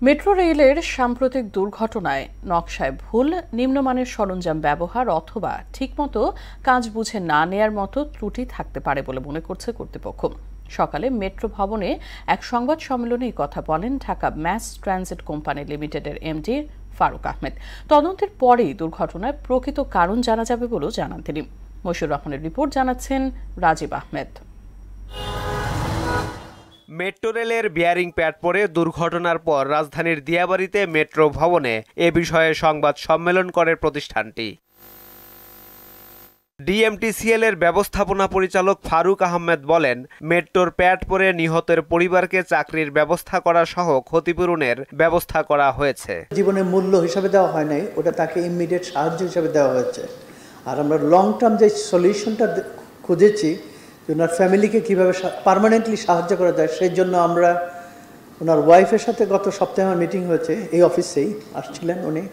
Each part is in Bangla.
মেট্রো রেলের সাম্প্রতিক দুর্ঘটনায় নকশায় ভুল, নিম্নমানের সরঞ্জাম ব্যবহার অথবা ঠিকমতো কাজ বুঝে না নেয়ার মতো ত্রুটি থাকতে পারে বলে মনে করছে কর্তৃপক্ষ। সকালে মেট্রো ভবনে এক সংবাদ সম্মেলনে এই কথা বলেন ঢাকা ম্যাস ট্রানজিট কোম্পানি লিমিটেডের এমডি ফারুক আহমেদ। তদন্তের পরেই দুর্ঘটনার প্রকৃত কারণ জানা যাবে বলেও জানান তিনি। মশিউর রহমানের রিপোর্ট, জানাচ্ছেন রাজীব আহমেদ। মেট্রো রেলের বিয়ারিং প্যাড পড়ে দুর্ঘটনার পর রাজধানীর দিয়াবাড়িতে মেট্রো ভবনে এ বিষয়ে সংবাদ সম্মেলন করে প্রতিষ্ঠানটি। ডিএমটিসিএল এর ব্যবস্থাপনা পরিচালক ফারুক আহমেদ বলেন, মেট্রোর প্যাড পড়ে নিহতের পরিবারকে চাকরির ব্যবস্থা করা সহ ক্ষতিপূরণের ব্যবস্থা করা হয়েছে। জীবনের মূল্য হিসাবে দেওয়া হয় নাই, ওটা তাকে ইমিডিয়েট সাহায্য হিসাবে দেওয়া হয়েছে। আর আমরা লং টার্ম যে সলিউশনটা খুঁজেছি, ওনার ফ্যামিলিকে কীভাবে পার্মানেন্টলি সাহায্য করা যায়, সেই জন্য আমরা ওনার ওয়াইফের সাথে গত সপ্তাহে আমার মিটিং হয়েছে, এই অফিসেই আসছিলেন উনি।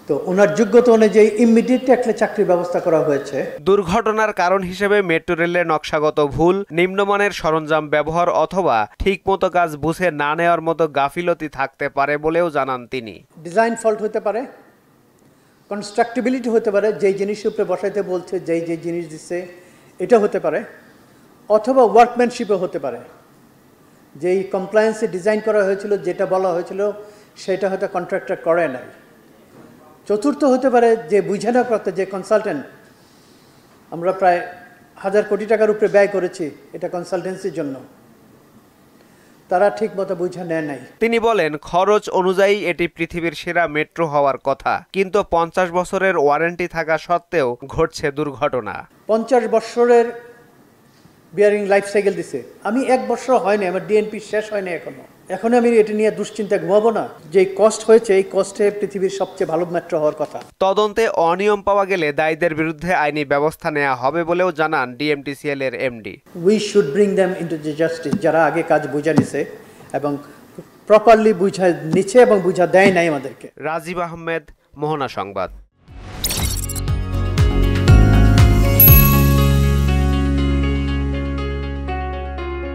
তো ওনার যোগ্যতা অনুযায়ী ইমিডিয়েট একটা চাকরির ব্যবস্থা করা হয়েছে। দুর্ঘটনার কারণ হিসেবে মেট্রো রেলের নকশাগত ভুল, নিম্নমানের সরঞ্জাম ব্যবহার অথবা ঠিকমতো কাজ বুঝে না নেওয়ার মতো গাফিলতি থাকতে পারে বলেও জানান তিনি। ডিজাইন ফল্ট হতে পারে, কনস্ট্রাক্টিবিলিটি হতে পারে, যেই জিনিসের উপরে বসাইতে বলছে যেই জিনিস দিচ্ছে এটা হতে পারে, অথবা ওয়ার্কম্যানশিপও হতে পারে। যেই কমপ্লায়েন্সে ডিজাইন করা হয়েছিল, যেটা বলা হয়েছিল সেটা হয়তো কন্ট্রাক্টর করে নাই। চতুর্থ হতে পারে যে বুঝে না করতে, যে কনসালটেন্ট, আমরা প্রায় 1000 কোটি টাকার উপরে ব্যয় করেছি এটা কনসালটেন্সির জন্য, তারা ঠিক মতো বুঝে নেয় নাই। তিনি বলেন, খরচ অনুযায়ী এটি পৃথিবীর সেরা মেট্রো হওয়ার কথা, কিন্তু 50 বছরের ওয়ারেন্টি থাকা সত্ত্বেও ঘটছে দুর্ঘটনা। 50 বছরের বিয়ারিং লাইফ সাইকেল দিছে, আমি 1 বছর হয়নি, আমার ডিএনপি শেষ হয়নি এখন আমি এটা নিয়ে দুশ্চিন্তা ঘুমাবো না। যে কষ্ট হয়েছে, এই কষ্টে পৃথিবীর সবচেয়ে ভালো মেট্রো হওয়ার কথা। তদন্তে অনিয়ম পাওয়া গেলে দায়ীদের বিরুদ্ধে আইনি ব্যবস্থা নেওয়া হবে বলেও জানান ডিএমটিসিএল এর MD. We should bring them into the justice, যারা আগে কাজ বুঝা নিছে এবং প্রপারলি বুঝা নিচ্ছে এবং বুঝা দেয় নাই আমাদেরকে। রাজীব আহমেদ, মোহনা সংবাদ।